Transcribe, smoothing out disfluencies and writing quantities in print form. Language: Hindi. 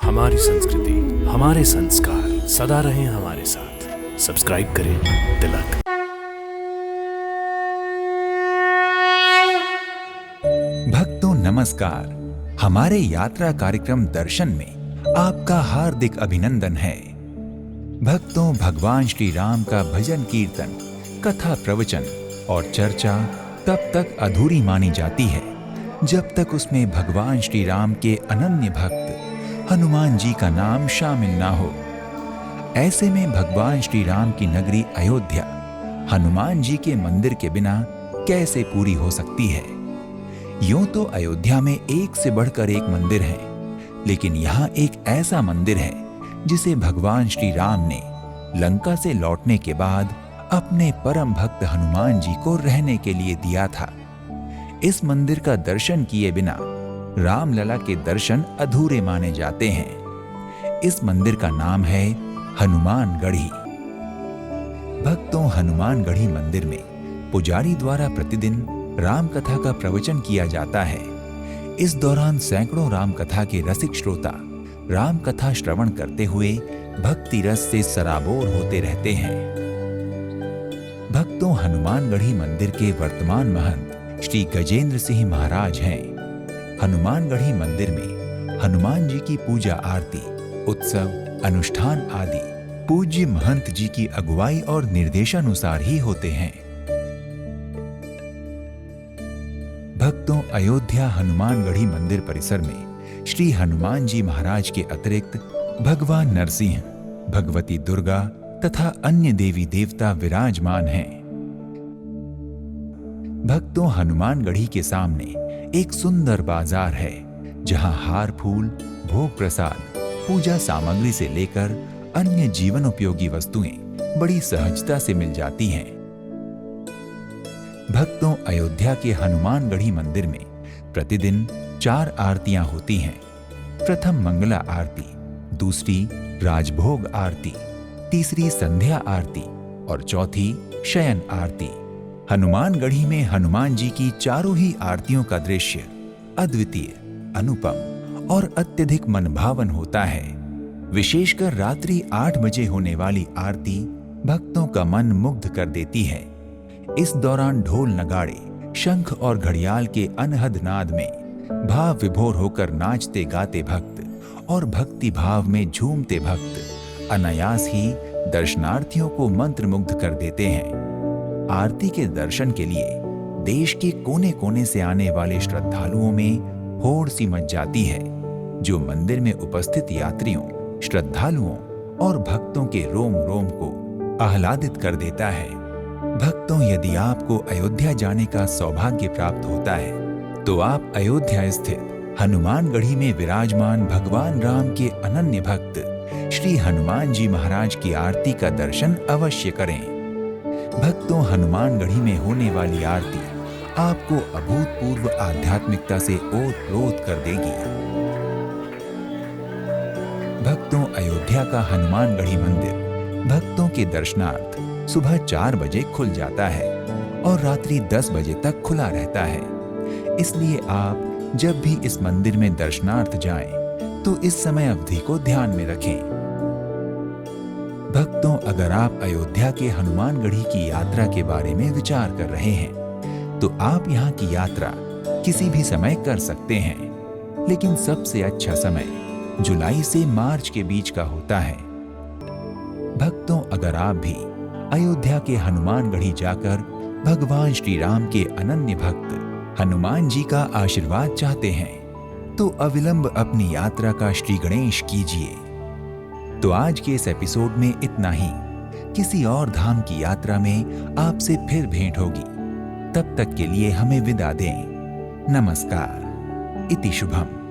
हमारी संस्कृति, हमारे संस्कार सदा रहें हमारे साथ। सब्सक्राइब करें तिलक। भक्तों नमस्कार। हमारे यात्रा कार्यक्रम दर्शन में आपका हार्दिक अभिनंदन है। भक्तों, भगवान श्री राम का भजन कीर्तन, कथा प्रवचन और चर्चा तब तक अधूरी मानी जाती है जब तक उसमें भगवान श्री राम के अनन्य भक्त हनुमान जी का नाम शामिल ना हो। ऐसे में भगवान श्री राम की नगरी अयोध्या हनुमान जी के मंदिर के बिना कैसे पूरी हो सकती है। यूं तो अयोध्या में एक से बढ़कर एक मंदिर है, लेकिन यहाँ एक ऐसा मंदिर है जिसे भगवान श्री राम ने लंका से लौटने के बाद अपने परम भक्त हनुमान जी को रहने के लिए दिया था। इस मंदिर का दर्शन किए बिना रामलला के दर्शन अधूरे माने जाते हैं। इस मंदिर का नाम है हनुमानगढ़ी। भक्तों, हनुमानगढ़ी मंदिर में पुजारी द्वारा प्रतिदिन राम कथा का प्रवचन किया जाता है। इस दौरान सैकड़ों राम कथा के रसिक श्रोता राम कथा श्रवण करते हुए भक्ति रस से सराबोर होते रहते हैं। भक्तों, हनुमानगढ़ी मंदिर के वर्तमान महंत श्री गजेंद्र सिंह महाराज हैं। हनुमानगढ़ी मंदिर में हनुमान जी की पूजा आरती, उत्सव, अनुष्ठान आदि पूज्य महंत जी की अगुवाई और निर्देशानुसार ही होते हैं। भक्तों, अयोध्या हनुमानगढ़ी मंदिर परिसर में श्री हनुमान जी महाराज के अतिरिक्त भगवान नरसिंह, भगवती दुर्गा तथा अन्य देवी देवता विराजमान हैं। भक्तों, हनुमानगढ़ी के सामने एक सुंदर बाजार है जहां हार फूल, भोग प्रसाद, पूजा सामग्री से लेकर अन्य जीवन उपयोगी वस्तुएं बड़ी सहजता से मिल जाती हैं। भक्तों, अयोध्या के हनुमानगढ़ी मंदिर में प्रतिदिन 4 आरतियां होती हैं। प्रथम मंगला आरती, दूसरी राजभोग आरती, तीसरी संध्या आरती और चौथी शयन आरती। हनुमानगढ़ी में हनुमान जी की चारों ही आरतियों का दृश्य अद्वितीय, अनुपम और अत्यधिक मनभावन होता है। विशेषकर रात्रि 8 बजे होने वाली आरती भक्तों का मन मुग्ध कर देती है। इस दौरान ढोल नगाड़े, शंख और घड़ियाल के अनहद नाद में भाव विभोर होकर नाचते गाते भक्त और भक्ति भाव में झूमते भक्त अनायास ही दर्शनार्थियों को मंत्रमुग्ध कर देते हैं। आरती के दर्शन के लिए देश के कोने कोने से आने वाले श्रद्धालुओं में होड़ सी मच जाती है, जो मंदिर में उपस्थित यात्रियों, श्रद्धालुओं और भक्तों के रोम रोम को आह्लादित कर देता है। भक्तों, यदि आपको अयोध्या जाने का सौभाग्य प्राप्त होता है तो आप अयोध्या स्थित हनुमानगढ़ी में विराजमान भगवान राम के अनन्य भक्त श्री हनुमान जी महाराज की आरती का दर्शन अवश्य करें। भक्तों, हनुमानगढ़ी में होने वाली आरती आपको अभूतपूर्व आध्यात्मिकता से ओत-प्रोत कर देगी। भक्तों, अयोध्या का हनुमानगढ़ी मंदिर भक्तों के दर्शनार्थ सुबह 4 बजे खुल जाता है और रात्रि 10 बजे तक खुला रहता है। इसलिए आप जब भी इस मंदिर में दर्शनार्थ जाएं, तो इस समय अवधि को ध्यान में रखें। भक्तों, अगर आप अयोध्या के हनुमानगढ़ी की यात्रा के बारे में विचार कर रहे हैं तो आप यहाँ की यात्रा किसी भी समय कर सकते हैं, लेकिन सबसे अच्छा समय जुलाई से मार्च के बीच का होता है। भक्तों, अगर आप भी अयोध्या के हनुमानगढ़ी जाकर भगवान श्री राम के अनन्य भक्त हनुमान जी का आशीर्वाद चाहते हैं तो अविलंब अपनी यात्रा का श्री गणेश कीजिए। तो आज के इस एपिसोड में इतना ही। किसी और धाम की यात्रा में आपसे फिर भेंट होगी। तब तक के लिए हमें विदा दें। नमस्कार। इति शुभम।